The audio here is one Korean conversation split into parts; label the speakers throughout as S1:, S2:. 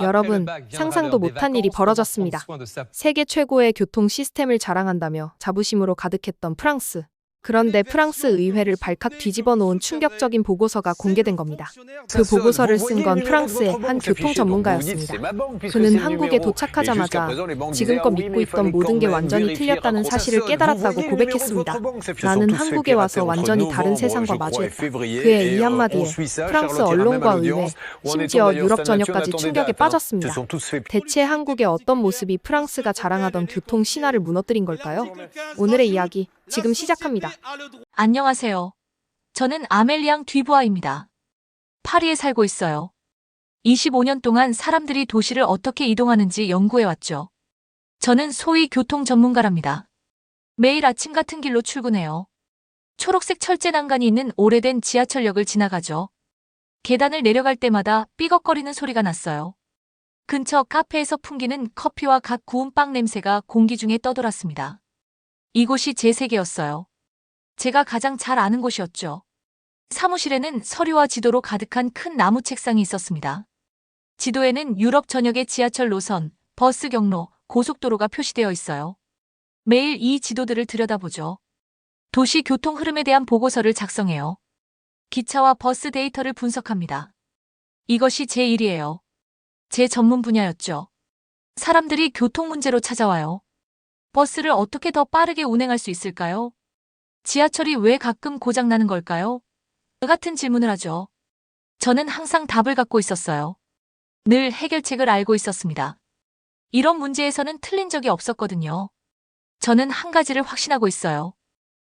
S1: 여러분, 상상도 못한 일이 벌어졌습니다. 세계 최고의 교통 시스템을 자랑한다며 자부심으로 가득했던 프랑스. 그런데 프랑스 의회를 발칵 뒤집어 놓은 충격적인 보고서가 공개된 겁니다. 그 보고서를 쓴 건 프랑스의 한 교통 전문가였습니다. 그는 한국에 도착하자마자 지금껏 믿고 있던 모든 게 완전히 틀렸다는 사실을 깨달았다고 고백했습니다. 나는 한국에 와서 완전히 다른 세상과 마주했다. 그의 이 한마디에 프랑스 언론과 의회, 심지어 유럽 전역까지 충격에 빠졌습니다. 대체 한국의 어떤 모습이 프랑스가 자랑하던 교통 신화를 무너뜨린 걸까요? 오늘의 이야기 지금 시작합니다.
S2: 안녕하세요. 저는 아멜리앙 듀부아입니다. 파리에 살고 있어요. 25년 동안 사람들이 도시를 어떻게 이동하는지 연구해왔죠. 저는 소위 교통 전문가랍니다. 매일 아침 같은 길로 출근해요. 초록색 철제 난간이 있는 오래된 지하철역을 지나가죠. 계단을 내려갈 때마다 삐걱거리는 소리가 났어요. 근처 카페에서 풍기는 커피와 갓 구운 빵 냄새가 공기 중에 떠돌았습니다. 이곳이 제 세계였어요. 제가 가장 잘 아는 곳이었죠. 사무실에는 서류와 지도로 가득한 큰 나무 책상이 있었습니다. 지도에는 유럽 전역의 지하철 노선, 버스 경로, 고속도로가 표시되어 있어요. 매일 이 지도들을 들여다보죠. 도시 교통 흐름에 대한 보고서를 작성해요. 기차와 버스 데이터를 분석합니다. 이것이 제 일이에요. 제 전문 분야였죠. 사람들이 교통 문제로 찾아와요. 버스를 어떻게 더 빠르게 운행할 수 있을까요? 지하철이 왜 가끔 고장나는 걸까요? 같은 질문을 하죠. 저는 항상 답을 갖고 있었어요. 늘 해결책을 알고 있었습니다. 이런 문제에서는 틀린 적이 없었거든요. 저는 한 가지를 확신하고 있어요.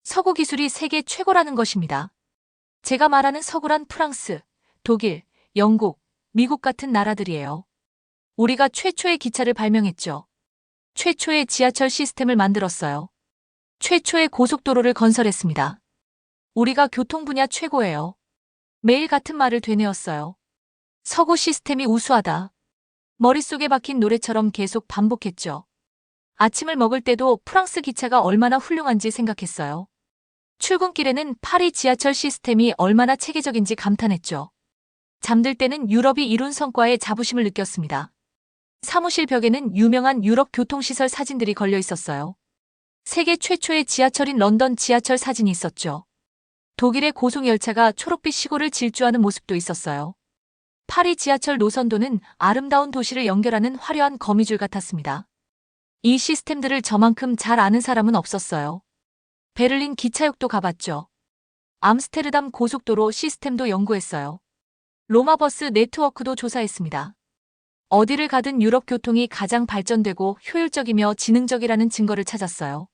S2: 서구 기술이 세계 최고라는 것입니다. 제가 말하는 서구란 프랑스, 독일, 영국, 미국 같은 나라들이에요. 우리가 최초의 기차를 발명했죠. 최초의 지하철 시스템을 만들었어요. 최초의 고속도로를 건설했습니다. 우리가 교통 분야 최고예요. 매일 같은 말을 되뇌었어요. 서구 시스템이 우수하다. 머릿속에 박힌 노래처럼 계속 반복했죠. 아침을 먹을 때도 프랑스 기차가 얼마나 훌륭한지 생각했어요. 출근길에는 파리 지하철 시스템이 얼마나 체계적인지 감탄했죠. 잠들 때는 유럽이 이룬 성과에 자부심을 느꼈습니다. 사무실 벽에는 유명한 유럽 교통시설 사진들이 걸려 있었어요. 세계 최초의 지하철인 런던 지하철 사진이 있었죠. 독일의 고속열차가 초록빛 시골을 질주하는 모습도 있었어요. 파리 지하철 노선도는 아름다운 도시를 연결하는 화려한 거미줄 같았습니다. 이 시스템들을 저만큼 잘 아는 사람은 없었어요. 베를린 기차역도 가봤죠. 암스테르담 고속도로 시스템도 연구했어요. 로마 버스 네트워크도 조사했습니다. 어디를 가든 유럽 교통이 가장 발전되고 효율적이며 지능적이라는 증거를 찾았어요.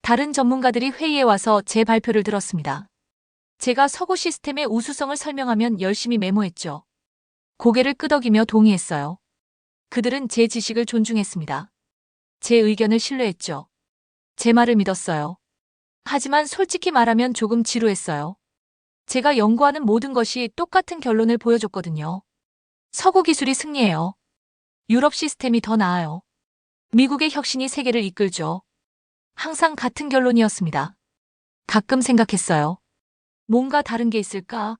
S2: 다른 전문가들이 회의에 와서 제 발표를 들었습니다. 제가 서구 시스템의 우수성을 설명하면 열심히 메모했죠. 고개를 끄덕이며 동의했어요. 그들은 제 지식을 존중했습니다. 제 의견을 신뢰했죠. 제 말을 믿었어요. 하지만 솔직히 말하면 조금 지루했어요. 제가 연구하는 모든 것이 똑같은 결론을 보여줬거든요. 서구 기술이 승리해요. 유럽 시스템이 더 나아요. 미국의 혁신이 세계를 이끌죠. 항상 같은 결론이었습니다. 가끔 생각했어요. 뭔가 다른 게 있을까?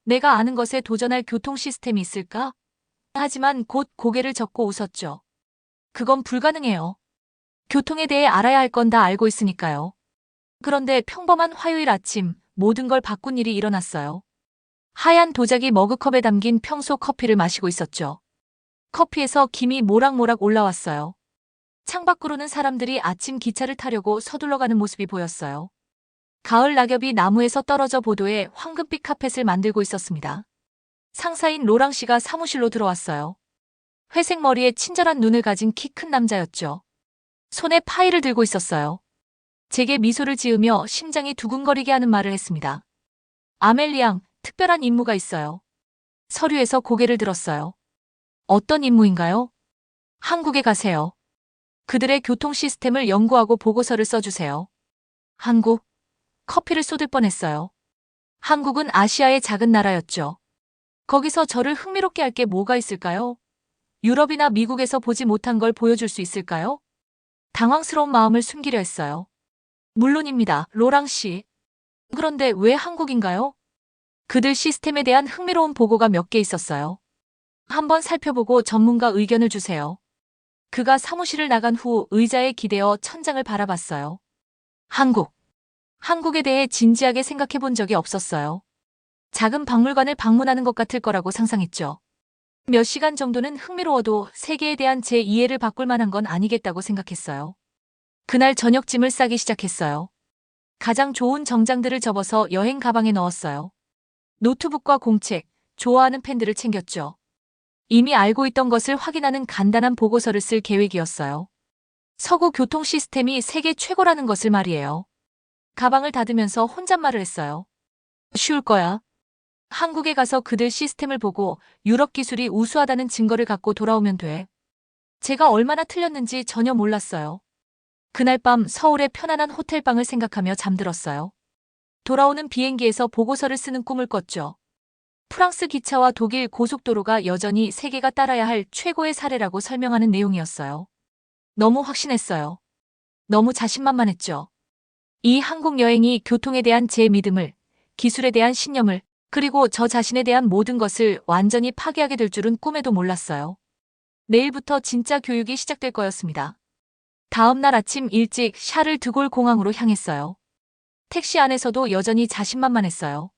S2: 내가 아는 것에 도전할 교통 시스템이 있을까? 하지만 곧 고개를 젓고 웃었죠. 그건 불가능해요. 교통에 대해 알아야 할 건 다 알고 있으니까요. 그런데 평범한 화요일 아침 모든 걸 바꾼 일이 일어났어요. 하얀 도자기 머그컵에 담긴 평소 커피를 마시고 있었죠. 커피에서 김이 모락모락 올라왔어요. 창밖으로는 사람들이 아침 기차를 타려고 서둘러 가는 모습이 보였어요. 가을 낙엽이 나무에서 떨어져 보도에 황금빛 카펫을 만들고 있었습니다. 상사인 로랑 씨가 사무실로 들어왔어요. 회색 머리에 친절한 눈을 가진 키 큰 남자였죠. 손에 파일을 들고 있었어요. 제게 미소를 지으며 심장이 두근거리게 하는 말을 했습니다. 아멜리앙, 특별한 임무가 있어요. 서류에서 고개를 들었어요. 어떤 임무인가요? 한국에 가세요. 그들의 교통 시스템을 연구하고 보고서를 써주세요. 한국? 커피를 쏟을 뻔했어요. 한국은 아시아의 작은 나라였죠. 거기서 저를 흥미롭게 할 게 뭐가 있을까요? 유럽이나 미국에서 보지 못한 걸 보여줄 수 있을까요? 당황스러운 마음을 숨기려 했어요. 물론입니다, 로랑 씨. 그런데 왜 한국인가요? 그들 시스템에 대한 흥미로운 보고가 몇 개 있었어요. 한번 살펴보고 전문가 의견을 주세요. 그가 사무실을 나간 후 의자에 기대어 천장을 바라봤어요. 한국에 대해 진지하게 생각해 본 적이 없었어요. 작은 박물관을 방문하는 것 같을 거라고 상상했죠. 몇 시간 정도는 흥미로워도 세계에 대한 제 이해를 바꿀 만한 건 아니겠다고 생각했어요. 그날 저녁 짐을 싸기 시작했어요. 가장 좋은 정장들을 접어서 여행 가방에 넣었어요. 노트북과 공책, 좋아하는 펜들을 챙겼죠. 이미 알고 있던 것을 확인하는 간단한 보고서를 쓸 계획이었어요. 서구 교통 시스템이 세계 최고라는 것을 말이에요. 가방을 닫으면서 혼잣말을 했어요. 쉬울 거야. 한국에 가서 그들 시스템을 보고 유럽 기술이 우수하다는 증거를 갖고 돌아오면 돼. 제가 얼마나 틀렸는지 전혀 몰랐어요. 그날 밤 서울의 편안한 호텔방을 생각하며 잠들었어요. 돌아오는 비행기에서 보고서를 쓰는 꿈을 꿨죠. 프랑스 기차와 독일 고속도로가 여전히 세계가 따라야 할 최고의 사례라고 설명하는 내용이었어요. 너무 확신했어요. 너무 자신만만했죠. 이 한국 여행이 교통에 대한 제 믿음을, 기술에 대한 신념을, 그리고 저 자신에 대한 모든 것을 완전히 파괴하게 될 줄은 꿈에도 몰랐어요. 내일부터 진짜 교육이 시작될 거였습니다. 다음 날 아침 일찍 샤를 드골 공항으로 향했어요. 택시 안에서도 여전히 자신만만했어요.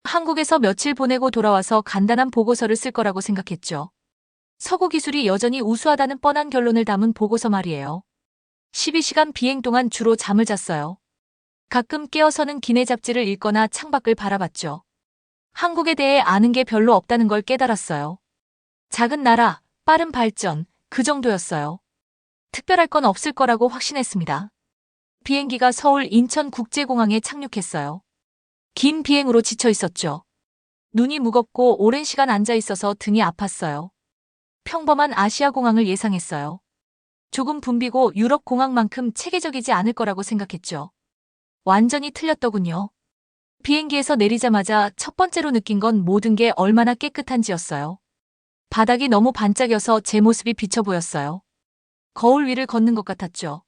S2: 한국에서 며칠 보내고 돌아와서 간단한 보고서를 쓸 거라고 생각했죠. 서구 기술이 여전히 우수하다는 뻔한 결론을 담은 보고서 말이에요. 12시간 비행 동안 주로 잠을 잤어요. 가끔 깨어서는 기내 잡지를 읽거나 창밖을 바라봤죠. 한국에 대해 아는 게 별로 없다는 걸 깨달았어요. 작은 나라, 빠른 발전, 그 정도였어요. 특별할 건 없을 거라고 확신했습니다. 비행기가 서울 인천국제공항에 착륙했어요. 긴 비행으로 지쳐 있었죠. 눈이 무겁고 오랜 시간 앉아 있어서 등이 아팠어요. 평범한 아시아 공항을 예상했어요. 조금 붐비고 유럽 공항만큼 체계적이지 않을 거라고 생각했죠. 완전히 틀렸더군요. 비행기에서 내리자마자 첫 번째로 느낀 건 모든 게 얼마나 깨끗한지였어요. 바닥이 너무 반짝여서 제 모습이 비쳐 보였어요. 거울 위를 걷는 것 같았죠.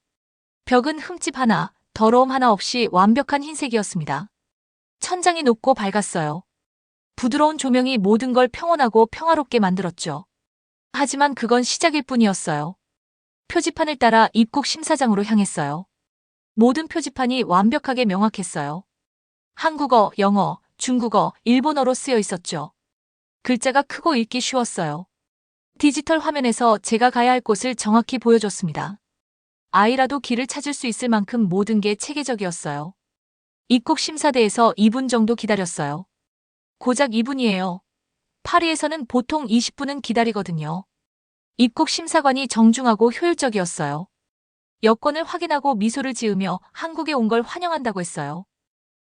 S2: 벽은 흠집 하나, 더러움 하나 없이 완벽한 흰색이었습니다. 천장이 높고 밝았어요. 부드러운 조명이 모든 걸 평온하고 평화롭게 만들었죠. 하지만 그건 시작일 뿐이었어요. 표지판을 따라 입국 심사장으로 향했어요. 모든 표지판이 완벽하게 명확했어요. 한국어, 영어, 중국어, 일본어로 쓰여 있었죠. 글자가 크고 읽기 쉬웠어요. 디지털 화면에서 제가 가야 할 곳을 정확히 보여줬습니다. 아이라도 길을 찾을 수 있을 만큼 모든 게 체계적이었어요. 입국 심사대에서 2분 정도 기다렸어요. 고작 2분이에요. 파리에서는 보통 20분은 기다리거든요. 입국 심사관이 정중하고 효율적이었어요. 여권을 확인하고 미소를 지으며 한국에 온 걸 환영한다고 했어요.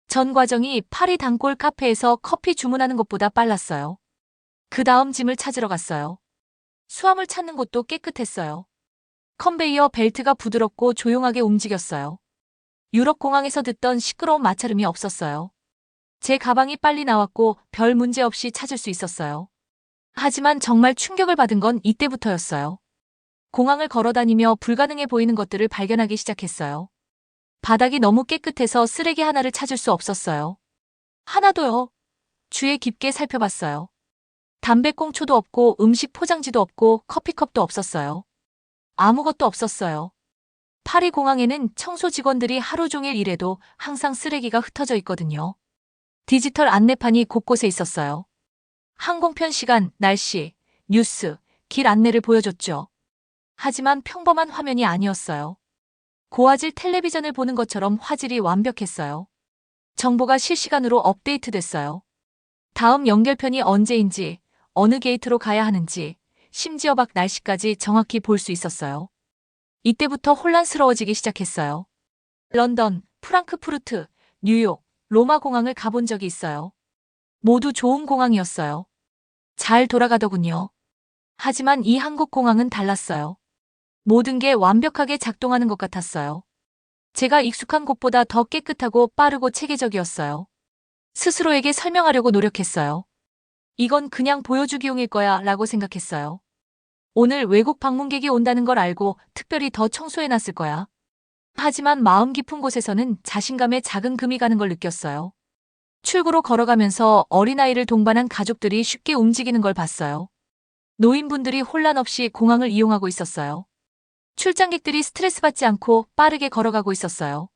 S2: 전 과정이 파리 단골 카페에서 커피 주문하는 것보다 빨랐어요. 그 다음 짐을 찾으러 갔어요. 수화물 찾는 곳도 깨끗했어요. 컨베이어 벨트가 부드럽고 조용하게 움직였어요. 유럽 공항에서 듣던 시끄러운 마찰음이 없었어요. 제 가방이 빨리 나왔고 별 문제 없이 찾을 수 있었어요. 하지만 정말 충격을 받은 건 이때부터였어요. 공항을 걸어다니며 불가능해 보이는 것들을 발견하기 시작했어요. 바닥이 너무 깨끗해서 쓰레기 하나를 찾을 수 없었어요. 하나도요. 주에 깊게 살펴봤어요. 담배꽁초도 없고 음식 포장지도 없고 커피컵도 없었어요. 아무것도 없었어요. 파리 공항에는 청소 직원들이 하루 종일 일해도 항상 쓰레기가 흩어져 있거든요. 디지털 안내판이 곳곳에 있었어요. 항공편 시간, 날씨, 뉴스, 길 안내를 보여줬죠. 하지만 평범한 화면이 아니었어요. 고화질 텔레비전을 보는 것처럼 화질이 완벽했어요. 정보가 실시간으로 업데이트됐어요. 다음 연결편이 언제인지, 어느 게이트로 가야 하는지, 심지어 밖 날씨까지 정확히 볼 수 있었어요. 이때부터 혼란스러워지기 시작했어요. 런던, 프랑크푸르트, 뉴욕, 로마 공항을 가본 적이 있어요. 모두 좋은 공항이었어요. 잘 돌아가더군요. 하지만 이 한국 공항은 달랐어요. 모든 게 완벽하게 작동하는 것 같았어요. 제가 익숙한 곳보다 더 깨끗하고 빠르고 체계적이었어요. 스스로에게 설명하려고 노력했어요. 이건 그냥 보여주기용일 거야 라고 생각했어요. 오늘 외국 방문객이 온다는 걸 알고 특별히 더 청소해놨을 거야. 하지만 마음 깊은 곳에서는 자신감에 작은 금이 가는 걸 느꼈어요. 출구로 걸어가면서 어린아이를 동반한 가족들이 쉽게 움직이는 걸 봤어요. 노인분들이 혼란 없이 공항을 이용하고 있었어요. 출장객들이 스트레스 받지 않고 빠르게 걸어가고 있었어요.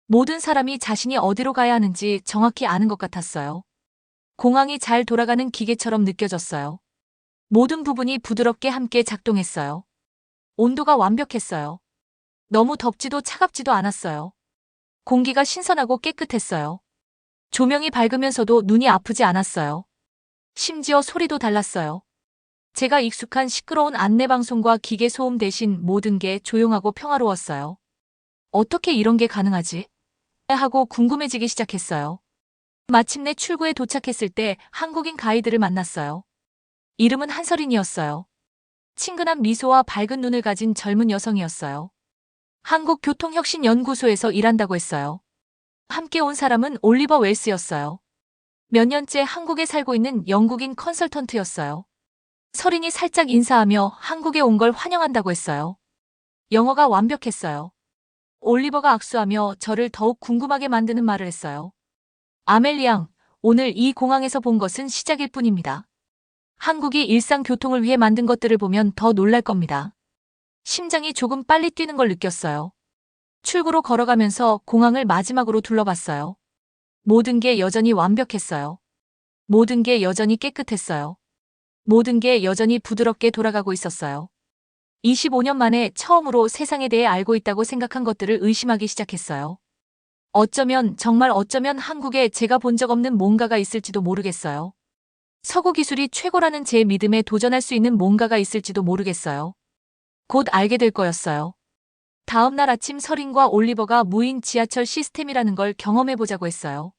S2: 모든 사람이 자신이 어디로 가야 하는지 정확히 아는 것 같았어요. 공항이 잘 돌아가는 기계처럼 느껴졌어요. 모든 부분이 부드럽게 함께 작동했어요. 온도가 완벽했어요. 너무 덥지도 차갑지도 않았어요. 공기가 신선하고 깨끗했어요. 조명이 밝으면서도 눈이 아프지 않았어요. 심지어 소리도 달랐어요. 제가 익숙한 시끄러운 안내방송과 기계 소음 대신 모든 게 조용하고 평화로웠어요. 어떻게 이런 게 가능하지? 하고 궁금해지기 시작했어요. 마침내 출구에 도착했을 때 한국인 가이드를 만났어요. 이름은 한설인이었어요. 친근한 미소와 밝은 눈을 가진 젊은 여성이었어요. 한국교통혁신연구소에서 일한다고 했어요. 함께 온 사람은 올리버 웰스였어요. 몇 년째 한국에 살고 있는 영국인 컨설턴트였어요. 설인이 살짝 인사하며 한국에 온 걸 환영한다고 했어요. 영어가 완벽했어요. 올리버가 악수하며 저를 더욱 궁금하게 만드는 말을 했어요. 아멜리앙, 오늘 이 공항에서 본 것은 시작일 뿐입니다. 한국이 일상 교통을 위해 만든 것들을 보면 더 놀랄 겁니다. 심장이 조금 빨리 뛰는 걸 느꼈어요. 출구로 걸어가면서 공항을 마지막으로 둘러봤어요. 모든 게 여전히 완벽했어요. 모든 게 여전히 깨끗했어요. 모든 게 여전히 부드럽게 돌아가고 있었어요. 25년 만에 처음으로 세상에 대해 알고 있다고 생각한 것들을 의심하기 시작했어요. 정말 어쩌면 한국에 제가 본 적 없는 뭔가가 있을지도 모르겠어요. 서구 기술이 최고라는 제 믿음에 도전할 수 있는 뭔가가 있을지도 모르겠어요. 곧 알게 될 거였어요. 다음 날 아침 설인과 올리버가 무인 지하철 시스템이라는 걸 경험해보자고 했어요.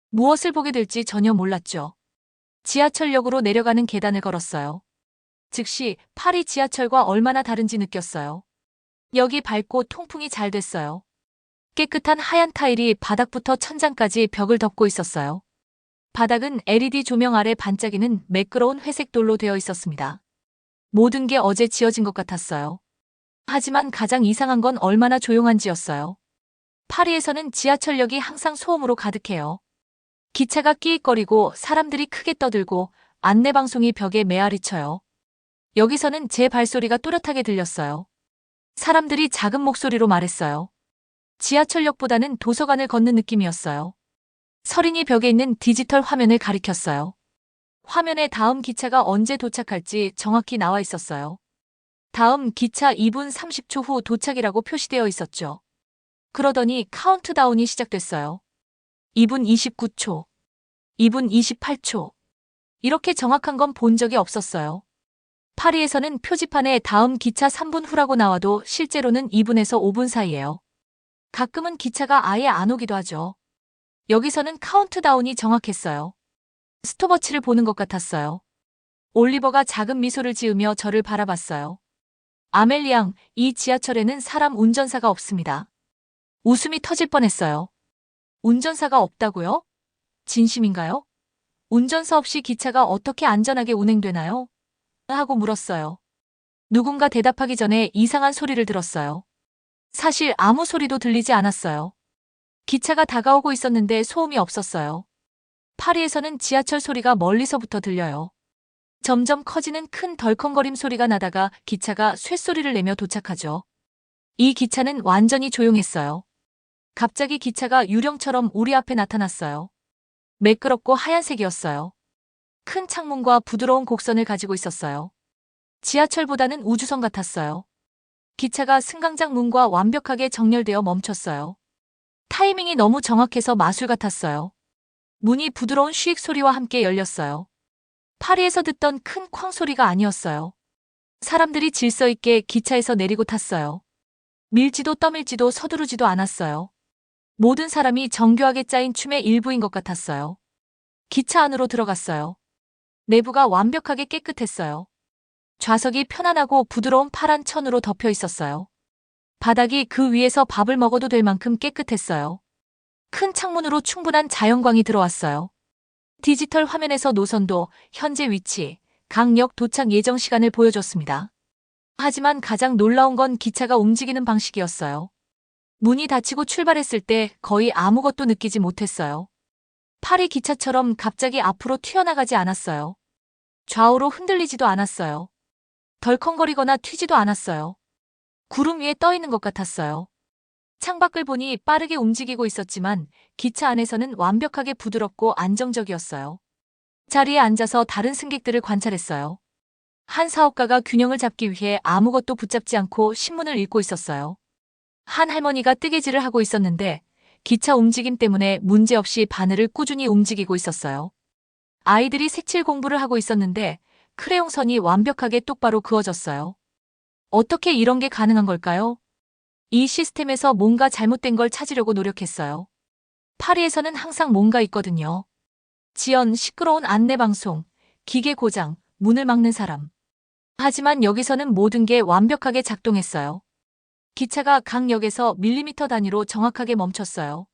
S2: 무엇을 보게 될지 전혀 몰랐죠. 지하철역으로 내려가는 계단을 걸었어요. 즉시 파리 지하철과 얼마나 다른지 느꼈어요. 역이 밝고 통풍이 잘 됐어요. 깨끗한 하얀 타일이 바닥부터 천장까지 벽을 덮고 있었어요. 바닥은 LED 조명 아래 반짝이는 매끄러운 회색 돌로 되어 있었습니다. 모든 게 어제 지어진 것 같았어요. 하지만 가장 이상한 건 얼마나 조용한지였어요. 파리에서는 지하철역이 항상 소음으로 가득해요. 기차가 끼익거리고 사람들이 크게 떠들고 안내방송이 벽에 메아리 쳐요. 여기서는 제 발소리가 또렷하게 들렸어요. 사람들이 작은 목소리로 말했어요. 지하철역보다는 도서관을 걷는 느낌이었어요. 설인이 벽에 있는 디지털 화면을 가리켰어요. 화면에 다음 기차가 언제 도착할지 정확히 나와 있었어요. 다음 기차 2분 30초 후 도착이라고 표시되어 있었죠. 그러더니 카운트다운이 시작됐어요. 2분 29초, 2분 28초. 이렇게 정확한 건 본 적이 없었어요. 파리에서는 표지판에 다음 기차 3분 후라고 나와도 실제로는 2분에서 5분 사이예요. 가끔은 기차가 아예 안 오기도 하죠. 여기서는 카운트다운이 정확했어요. 스톱워치를 보는 것 같았어요. 올리버가 작은 미소를 지으며 저를 바라봤어요. 아멜리앙, 이 지하철에는 사람 운전사가 없습니다. 웃음이 터질 뻔했어요. 운전사가 없다고요? 진심인가요? 운전사 없이 기차가 어떻게 안전하게 운행되나요? 하고 물었어요. 누군가 대답하기 전에 이상한 소리를 들었어요. 사실 아무 소리도 들리지 않았어요. 기차가 다가오고 있었는데 소음이 없었어요. 파리에서는 지하철 소리가 멀리서부터 들려요. 점점 커지는 큰 덜컹거림 소리가 나다가 기차가 쇳소리를 내며 도착하죠. 이 기차는 완전히 조용했어요. 갑자기 기차가 유령처럼 우리 앞에 나타났어요. 매끄럽고 하얀색이었어요. 큰 창문과 부드러운 곡선을 가지고 있었어요. 지하철보다는 우주선 같았어요. 기차가 승강장 문과 완벽하게 정렬되어 멈췄어요. 타이밍이 너무 정확해서 마술 같았어요. 문이 부드러운 쉬익 소리와 함께 열렸어요. 파리에서 듣던 큰 쾅 소리가 아니었어요. 사람들이 질서 있게 기차에서 내리고 탔어요. 밀지도 떠밀지도 서두르지도 않았어요. 모든 사람이 정교하게 짜인 춤의 일부인 것 같았어요. 기차 안으로 들어갔어요. 내부가 완벽하게 깨끗했어요. 좌석이 편안하고 부드러운 파란 천으로 덮여 있었어요. 바닥이 그 위에서 밥을 먹어도 될 만큼 깨끗했어요. 큰 창문으로 충분한 자연광이 들어왔어요. 디지털 화면에서 노선도, 현재 위치, 각 역 도착 예정 시간을 보여줬습니다. 하지만 가장 놀라운 건 기차가 움직이는 방식이었어요. 문이 닫히고 출발했을 때 거의 아무것도 느끼지 못했어요. 파리 기차처럼 갑자기 앞으로 튀어나가지 않았어요. 좌우로 흔들리지도 않았어요. 덜컹거리거나 튀지도 않았어요. 구름 위에 떠 있는 것 같았어요. 창밖을 보니 빠르게 움직이고 있었지만 기차 안에서는 완벽하게 부드럽고 안정적이었어요. 자리에 앉아서 다른 승객들을 관찰했어요. 한 사업가가 균형을 잡기 위해 아무것도 붙잡지 않고 신문을 읽고 있었어요. 한 할머니가 뜨개질을 하고 있었는데 기차 움직임 때문에 문제없이 바늘을 꾸준히 움직이고 있었어요. 아이들이 색칠 공부를 하고 있었는데 크레용 선이 완벽하게 똑바로 그어졌어요. 어떻게 이런 게 가능한 걸까요? 이 시스템에서 뭔가 잘못된 걸 찾으려고 노력했어요. 파리에서는 항상 뭔가 있거든요. 지연, 시끄러운 안내방송, 기계 고장, 문을 막는 사람. 하지만 여기서는 모든 게 완벽하게 작동했어요. 기차가 각 역에서 밀리미터 단위로 정확하게 멈췄어요.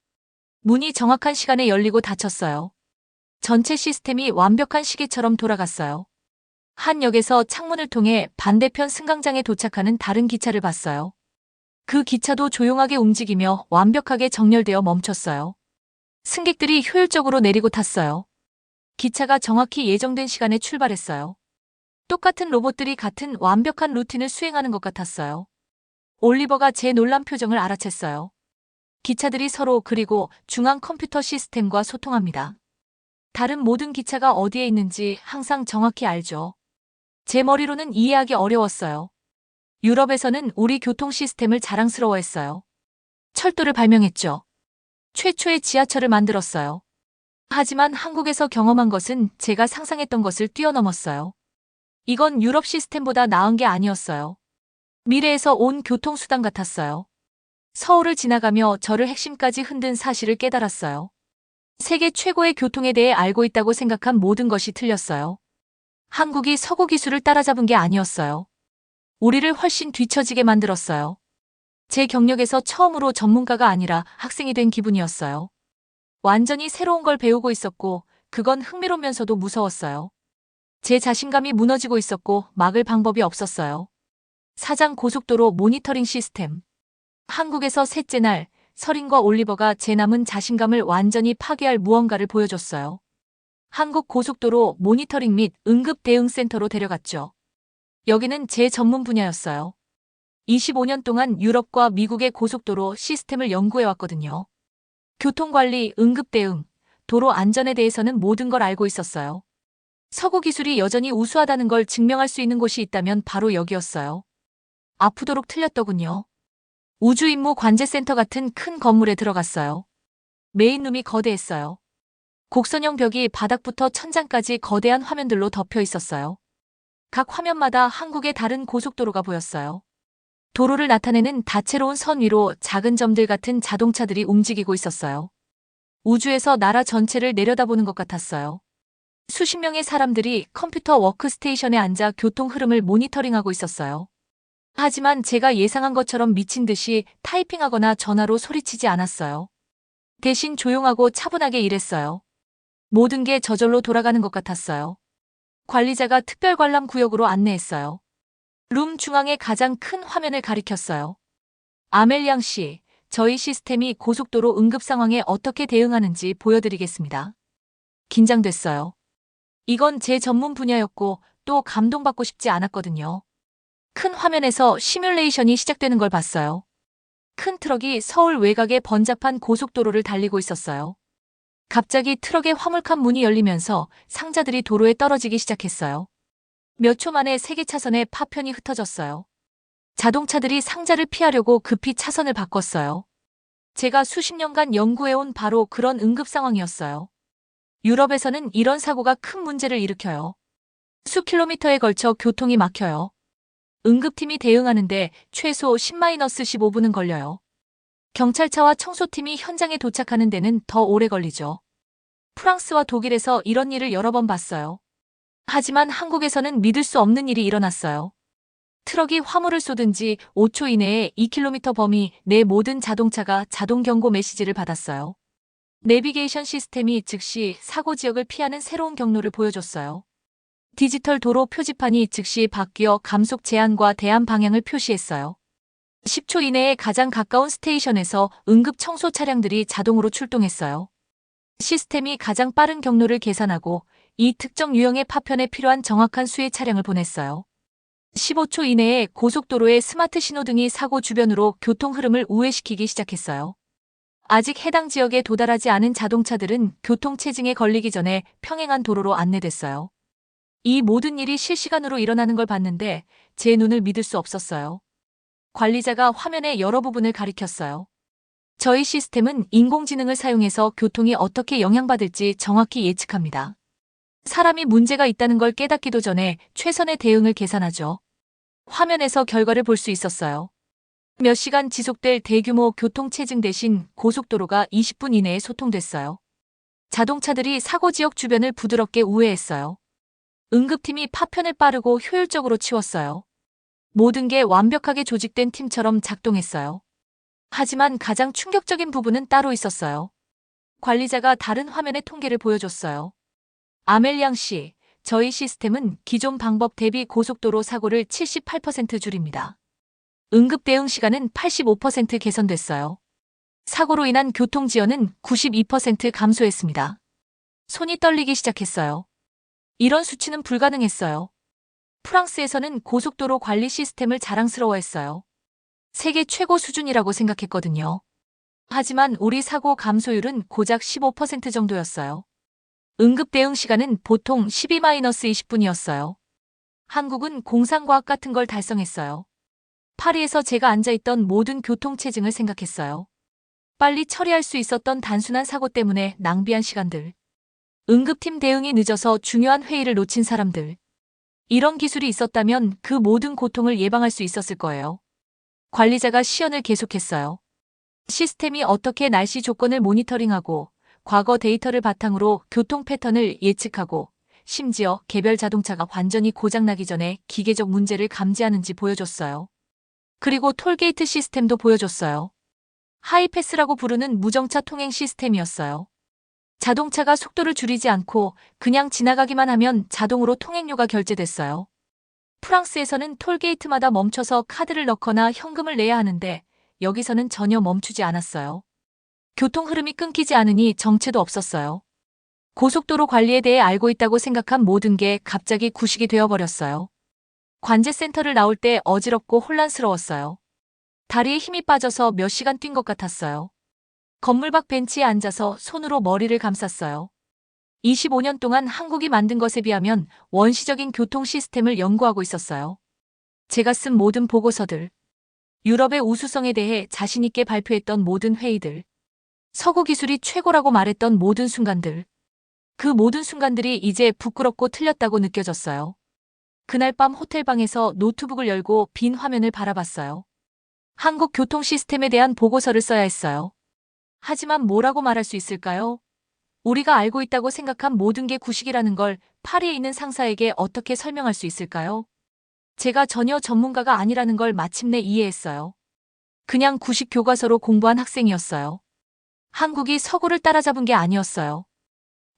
S2: 문이 정확한 시간에 열리고 닫혔어요. 전체 시스템이 완벽한 시계처럼 돌아갔어요. 한 역에서 창문을 통해 반대편 승강장에 도착하는 다른 기차를 봤어요. 그 기차도 조용하게 움직이며 완벽하게 정렬되어 멈췄어요. 승객들이 효율적으로 내리고 탔어요. 기차가 정확히 예정된 시간에 출발했어요. 똑같은 로봇들이 같은 완벽한 루틴을 수행하는 것 같았어요. 올리버가 제 놀란 표정을 알아챘어요. 기차들이 서로 그리고 중앙 컴퓨터 시스템과 소통합니다. 다른 모든 기차가 어디에 있는지 항상 정확히 알죠. 제 머리로는 이해하기 어려웠어요. 유럽에서는 우리 교통 시스템을 자랑스러워했어요. 철도를 발명했죠. 최초의 지하철을 만들었어요. 하지만 한국에서 경험한 것은 제가 상상했던 것을 뛰어넘었어요. 이건 유럽 시스템보다 나은 게 아니었어요. 미래에서 온 교통수단 같았어요. 서울을 지나가며 저를 핵심까지 흔든 사실을 깨달았어요. 세계 최고의 교통에 대해 알고 있다고 생각한 모든 것이 틀렸어요. 한국이 서구 기술을 따라잡은 게 아니었어요. 우리를 훨씬 뒤처지게 만들었어요. 제 경력에서 처음으로 전문가가 아니라 학생이 된 기분이었어요. 완전히 새로운 걸 배우고 있었고 그건 흥미로우면서도 무서웠어요. 제 자신감이 무너지고 있었고 막을 방법이 없었어요. 사장 고속도로 모니터링 시스템. 한국에서 셋째 날 서린과 올리버가 제 남은 자신감을 완전히 파괴할 무언가를 보여줬어요. 한국 고속도로 모니터링 및 응급 대응 센터로 데려갔죠. 여기는 제 전문 분야였어요. 25년 동안 유럽과 미국의 고속도로 시스템을 연구해왔거든요. 교통관리, 응급대응, 도로 안전에 대해서는 모든 걸 알고 있었어요. 서구 기술이 여전히 우수하다는 걸 증명할 수 있는 곳이 있다면 바로 여기였어요. 아프도록 틀렸더군요. 우주임무 관제센터 같은 큰 건물에 들어갔어요. 메인룸이 거대했어요. 곡선형 벽이 바닥부터 천장까지 거대한 화면들로 덮여 있었어요. 각 화면마다 한국의 다른 고속도로가 보였어요. 도로를 나타내는 다채로운 선 위로 작은 점들 같은 자동차들이 움직이고 있었어요. 우주에서 나라 전체를 내려다보는 것 같았어요. 수십 명의 사람들이 컴퓨터 워크스테이션에 앉아 교통 흐름을 모니터링하고 있었어요. 하지만 제가 예상한 것처럼 미친 듯이 타이핑하거나 전화로 소리치지 않았어요. 대신 조용하고 차분하게 일했어요. 모든 게 저절로 돌아가는 것 같았어요. 관리자가 특별 관람 구역으로 안내했어요. 룸 중앙의 가장 큰 화면을 가리켰어요. 아멜리앙 씨, 저희 시스템이 고속도로 응급 상황에 어떻게 대응하는지 보여드리겠습니다. 긴장됐어요. 이건 제 전문 분야였고 또 감동받고 싶지 않았거든요. 큰 화면에서 시뮬레이션이 시작되는 걸 봤어요. 큰 트럭이 서울 외곽의 번잡한 고속도로를 달리고 있었어요. 갑자기 트럭의 화물칸 문이 열리면서 상자들이 도로에 떨어지기 시작했어요. 몇 초 만에 3개 차선에 파편이 흩어졌어요. 자동차들이 상자를 피하려고 급히 차선을 바꿨어요. 제가 수십 년간 연구해온 바로 그런 응급 상황이었어요. 유럽에서는 이런 사고가 큰 문제를 일으켜요. 수 킬로미터에 걸쳐 교통이 막혀요. 응급팀이 대응하는데 최소 10-15분은 걸려요. 경찰차와 청소팀이 현장에 도착하는 데는 더 오래 걸리죠. 프랑스와 독일에서 이런 일을 여러 번 봤어요. 하지만 한국에서는 믿을 수 없는 일이 일어났어요. 트럭이 화물을 쏘든지 5초 이내에 2km 범위 내 모든 자동차가 자동 경고 메시지를 받았어요. 내비게이션 시스템이 즉시 사고 지역을 피하는 새로운 경로를 보여줬어요. 디지털 도로 표지판이 즉시 바뀌어 감속 제한과 대안 방향을 표시했어요. 10초 이내에 가장 가까운 스테이션에서 응급 청소 차량들이 자동으로 출동했어요. 시스템이 가장 빠른 경로를 계산하고 이 특정 유형의 파편에 필요한 정확한 수의 차량을 보냈어요. 15초 이내에 고속도로의 스마트 신호등이 사고 주변으로 교통 흐름을 우회시키기 시작했어요. 아직 해당 지역에 도달하지 않은 자동차들은 교통체증에 걸리기 전에 평행한 도로로 안내됐어요. 이 모든 일이 실시간으로 일어나는 걸 봤는데 제 눈을 믿을 수 없었어요. 관리자가 화면의 여러 부분을 가리켰어요. 저희 시스템은 인공지능을 사용해서 교통이 어떻게 영향받을지 정확히 예측합니다. 사람이 문제가 있다는 걸 깨닫기도 전에 최선의 대응을 계산하죠. 화면에서 결과를 볼 수 있었어요. 몇 시간 지속될 대규모 교통체증 대신 고속도로가 20분 이내에 소통됐어요. 자동차들이 사고 지역 주변을 부드럽게 우회했어요. 응급팀이 파편을 빠르고 효율적으로 치웠어요. 모든 게 완벽하게 조직된 팀처럼 작동했어요. 하지만 가장 충격적인 부분은 따로 있었어요. 관리자가 다른 화면의 통계를 보여줬어요. 아멜리앙 씨, 저희 시스템은 기존 방법 대비 고속도로 사고를 78% 줄입니다. 응급 대응 시간은 85% 개선됐어요. 사고로 인한 교통 지연은 92% 감소했습니다. 손이 떨리기 시작했어요. 이런 수치는 불가능했어요. 프랑스에서는 고속도로 관리 시스템을 자랑스러워했어요. 세계 최고 수준이라고 생각했거든요. 하지만 우리 사고 감소율은 고작 15% 정도였어요. 응급 대응 시간은 보통 12-20분이었어요. 한국은 공상과학 같은 걸 달성했어요. 파리에서 제가 앉아있던 모든 교통체증을 생각했어요. 빨리 처리할 수 있었던 단순한 사고 때문에 낭비한 시간들. 응급팀 대응이 늦어서 중요한 회의를 놓친 사람들. 이런 기술이 있었다면 그 모든 고통을 예방할 수 있었을 거예요. 관리자가 시연을 계속했어요. 시스템이 어떻게 날씨 조건을 모니터링하고 과거 데이터를 바탕으로 교통 패턴을 예측하고 심지어 개별 자동차가 완전히 고장나기 전에 기계적 문제를 감지하는지 보여줬어요. 그리고 톨게이트 시스템도 보여줬어요. 하이패스라고 부르는 무정차 통행 시스템이었어요. 자동차가 속도를 줄이지 않고 그냥 지나가기만 하면 자동으로 통행료가 결제됐어요. 프랑스에서는 톨게이트마다 멈춰서 카드를 넣거나 현금을 내야 하는데 여기서는 전혀 멈추지 않았어요. 교통 흐름이 끊기지 않으니 정체도 없었어요. 고속도로 관리에 대해 알고 있다고 생각한 모든 게 갑자기 구식이 되어버렸어요. 관제센터를 나올 때 어지럽고 혼란스러웠어요. 다리에 힘이 빠져서 몇 시간 뛴 것 같았어요. 건물 밖 벤치에 앉아서 손으로 머리를 감쌌어요. 25년 동안 한국이 만든 것에 비하면 원시적인 교통 시스템을 연구하고 있었어요. 제가 쓴 모든 보고서들, 유럽의 우수성에 대해 자신있게 발표했던 모든 회의들, 서구 기술이 최고라고 말했던 모든 순간들, 그 모든 순간들이 이제 부끄럽고 틀렸다고 느껴졌어요. 그날 밤 호텔방에서 노트북을 열고 빈 화면을 바라봤어요. 한국 교통 시스템에 대한 보고서를 써야 했어요. 하지만 뭐라고 말할 수 있을까요? 우리가 알고 있다고 생각한 모든 게 구식이라는 걸 파리에 있는 상사에게 어떻게 설명할 수 있을까요? 제가 전혀 전문가가 아니라는 걸 마침내 이해했어요. 그냥 구식 교과서로 공부한 학생이었어요. 한국이 서구를 따라잡은 게 아니었어요.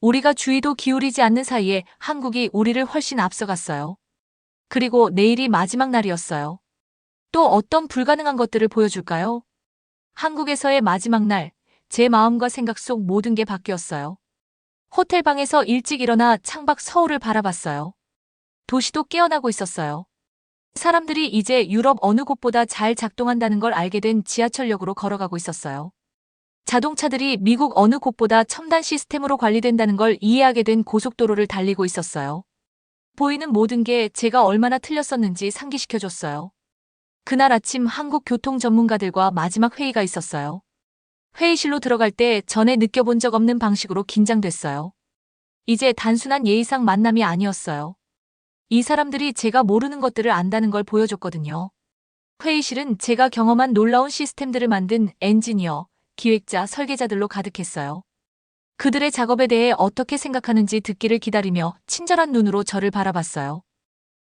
S2: 우리가 주의도 기울이지 않는 사이에 한국이 우리를 훨씬 앞서갔어요. 그리고 내일이 마지막 날이었어요. 또 어떤 불가능한 것들을 보여줄까요? 한국에서의 마지막 날, 제 마음과 생각 속 모든 게 바뀌었어요. 호텔방에서 일찍 일어나 창밖 서울을 바라봤어요. 도시도 깨어나고 있었어요. 사람들이 이제 유럽 어느 곳보다 잘 작동한다는 걸 알게 된 지하철역으로 걸어가고 있었어요. 자동차들이 미국 어느 곳보다 첨단 시스템으로 관리된다는 걸 이해하게 된 고속도로를 달리고 있었어요. 보이는 모든 게 제가 얼마나 틀렸었는지 상기시켜줬어요. 그날 아침 한국 교통 전문가들과 마지막 회의가 있었어요. 회의실로 들어갈 때 전에 느껴본 적 없는 방식으로 긴장됐어요. 이제 단순한 예의상 만남이 아니었어요. 이 사람들이 제가 모르는 것들을 안다는 걸 보여줬거든요. 회의실은 제가 경험한 놀라운 시스템들을 만든 엔지니어, 기획자, 설계자들로 가득했어요. 그들의 작업에 대해 어떻게 생각하는지 듣기를 기다리며 친절한 눈으로 저를 바라봤어요.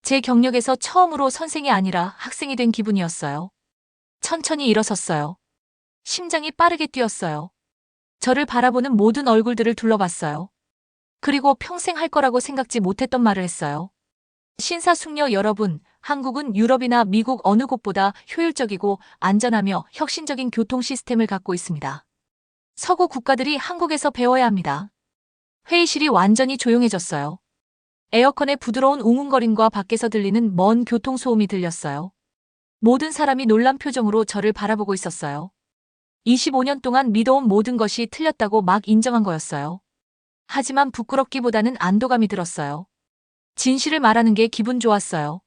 S2: 제 경력에서 처음으로 선생이 아니라 학생이 된 기분이었어요. 천천히 일어섰어요. 심장이 빠르게 뛰었어요. 저를 바라보는 모든 얼굴들을 둘러봤어요. 그리고 평생 할 거라고 생각지 못했던 말을 했어요. 신사숙녀 여러분, 한국은 유럽이나 미국 어느 곳보다 효율적이고 안전하며 혁신적인 교통 시스템을 갖고 있습니다. 서구 국가들이 한국에서 배워야 합니다. 회의실이 완전히 조용해졌어요. 에어컨의 부드러운 웅웅거림과 밖에서 들리는 먼 교통소음이 들렸어요. 모든 사람이 놀란 표정으로 저를 바라보고 있었어요. 25년 동안 믿어온 모든 것이 틀렸다고 막 인정한 거였어요. 하지만 부끄럽기보다는 안도감이 들었어요. 진실을 말하는 게 기분 좋았어요.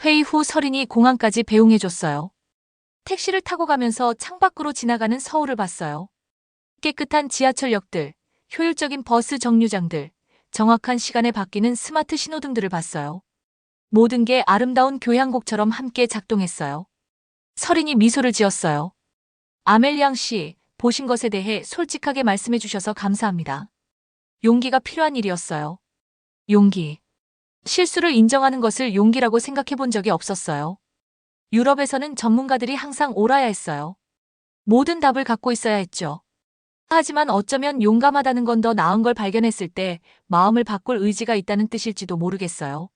S2: 회의 후 서린이 공항까지 배웅해줬어요. 택시를 타고 가면서 창밖으로 지나가는 서울을 봤어요. 깨끗한 지하철역들, 효율적인 버스 정류장들, 정확한 시간에 바뀌는 스마트 신호등들을 봤어요. 모든 게 아름다운 교향곡처럼 함께 작동했어요. 서린이 미소를 지었어요. 아멜리앙 씨, 보신 것에 대해 솔직하게 말씀해 주셔서 감사합니다. 용기가 필요한 일이었어요. 용기. 실수를 인정하는 것을 용기라고 생각해 본 적이 없었어요. 유럽에서는 전문가들이 항상 옳아야 했어요. 모든 답을 갖고 있어야 했죠. 하지만 어쩌면 용감하다는 건 더 나은 걸 발견했을 때 마음을 바꿀 의지가 있다는 뜻일지도 모르겠어요.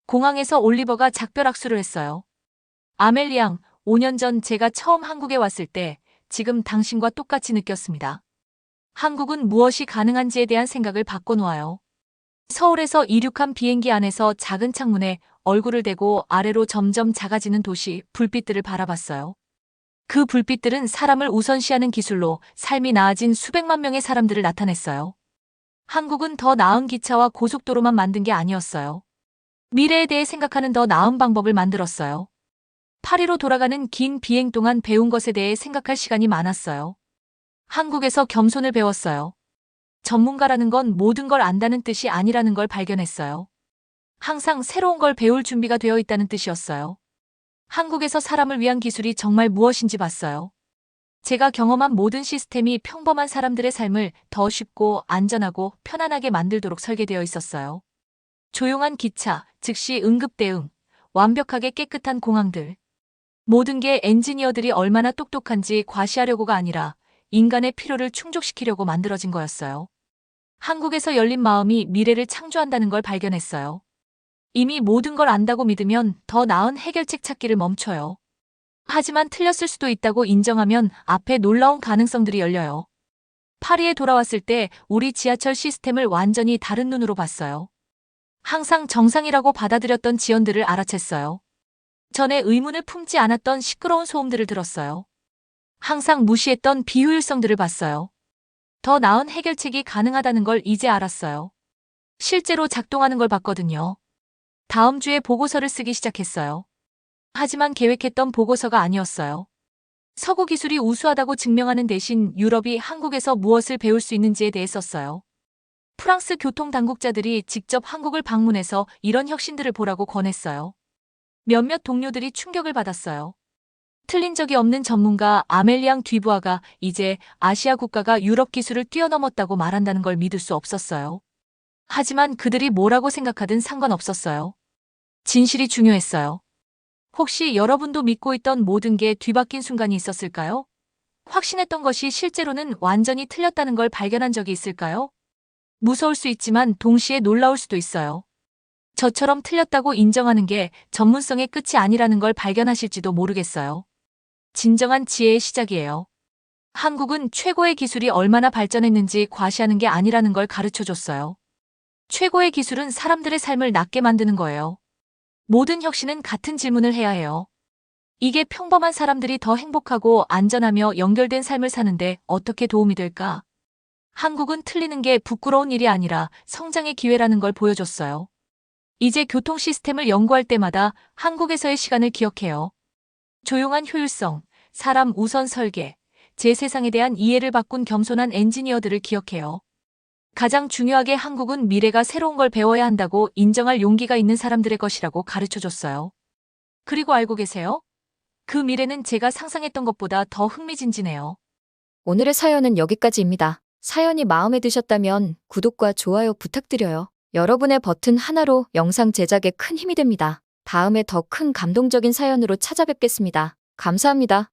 S2: 공항에서 올리버가 작별악수를 했어요. 아멜리앙, 5년 전 제가 처음 한국에 왔을 때 지금 당신과 똑같이 느꼈습니다. 한국은 무엇이 가능한지에 대한 생각을 바꿔놓아요. 서울에서 이륙한 비행기 안에서 작은 창문에 얼굴을 대고 아래로 점점 작아지는 도시 불빛들을 바라봤어요. 그 불빛들은 사람을 우선시하는 기술로 삶이 나아진 수백만 명의 사람들을 나타냈어요. 한국은 더 나은 기차와 고속도로만 만든 게 아니었어요. 미래에 대해 생각하는 더 나은 방법을 만들었어요. 파리로 돌아가는 긴 비행 동안 배운 것에 대해 생각할 시간이 많았어요. 한국에서 겸손을 배웠어요. 전문가라는 건 모든 걸 안다는 뜻이 아니라는 걸 발견했어요. 항상 새로운 걸 배울 준비가 되어 있다는 뜻이었어요. 한국에서 사람을 위한 기술이 정말 무엇인지 봤어요. 제가 경험한 모든 시스템이 평범한 사람들의 삶을 더 쉽고 안전하고 편안하게 만들도록 설계되어 있었어요. 조용한 기차, 즉시 응급 대응, 완벽하게 깨끗한 공항들. 모든 게 엔지니어들이 얼마나 똑똑한지 과시하려고가 아니라 인간의 필요를 충족시키려고 만들어진 거였어요. 한국에서 열린 마음이 미래를 창조한다는 걸 발견했어요. 이미 모든 걸 안다고 믿으면 더 나은 해결책 찾기를 멈춰요. 하지만 틀렸을 수도 있다고 인정하면 앞에 놀라운 가능성들이 열려요. 파리에 돌아왔을 때 우리 지하철 시스템을 완전히 다른 눈으로 봤어요. 항상 정상이라고 받아들였던 지연들을 알아챘어요. 전에 의문을 품지 않았던 시끄러운 소음들을 들었어요. 항상 무시했던 비효율성들을 봤어요. 더 나은 해결책이 가능하다는 걸 이제 알았어요. 실제로 작동하는 걸 봤거든요. 다음 주에 보고서를 쓰기 시작했어요. 하지만 계획했던 보고서가 아니었어요. 서구 기술이 우수하다고 증명하는 대신 유럽이 한국에서 무엇을 배울 수 있는지에 대해 썼어요. 프랑스 교통 당국자들이 직접 한국을 방문해서 이런 혁신들을 보라고 권했어요. 몇몇 동료들이 충격을 받았어요. 틀린 적이 없는 전문가 아멜리앙 듀부아가 이제 아시아 국가가 유럽 기술을 뛰어넘었다고 말한다는 걸 믿을 수 없었어요. 하지만 그들이 뭐라고 생각하든 상관없었어요. 진실이 중요했어요. 혹시 여러분도 믿고 있던 모든 게 뒤바뀐 순간이 있었을까요? 확신했던 것이 실제로는 완전히 틀렸다는 걸 발견한 적이 있을까요? 무서울 수 있지만 동시에 놀라울 수도 있어요. 저처럼 틀렸다고 인정하는 게 전문성의 끝이 아니라는 걸 발견하실지도 모르겠어요. 진정한 지혜의 시작이에요. 한국은 최고의 기술이 얼마나 발전했는지 과시하는 게 아니라는 걸 가르쳐줬어요. 최고의 기술은 사람들의 삶을 낫게 만드는 거예요. 모든 혁신은 같은 질문을 해야 해요. 이게 평범한 사람들이 더 행복하고 안전하며 연결된 삶을 사는데 어떻게 도움이 될까? 한국은 틀리는 게 부끄러운 일이 아니라 성장의 기회라는 걸 보여줬어요. 이제 교통 시스템을 연구할 때마다 한국에서의 시간을 기억해요. 조용한 효율성, 사람 우선 설계, 제 세상에 대한 이해를 바꾼 겸손한 엔지니어들을 기억해요. 가장 중요하게 한국은 미래가 새로운 걸 배워야 한다고 인정할 용기가 있는 사람들의 것이라고 가르쳐줬어요. 그리고 알고 계세요? 그 미래는 제가 상상했던 것보다 더 흥미진진해요.
S3: 오늘의 사연은 여기까지입니다. 사연이 마음에 드셨다면 구독과 좋아요 부탁드려요. 여러분의 버튼 하나로 영상 제작에 큰 힘이 됩니다. 다음에 더 큰 감동적인 사연으로 찾아뵙겠습니다. 감사합니다.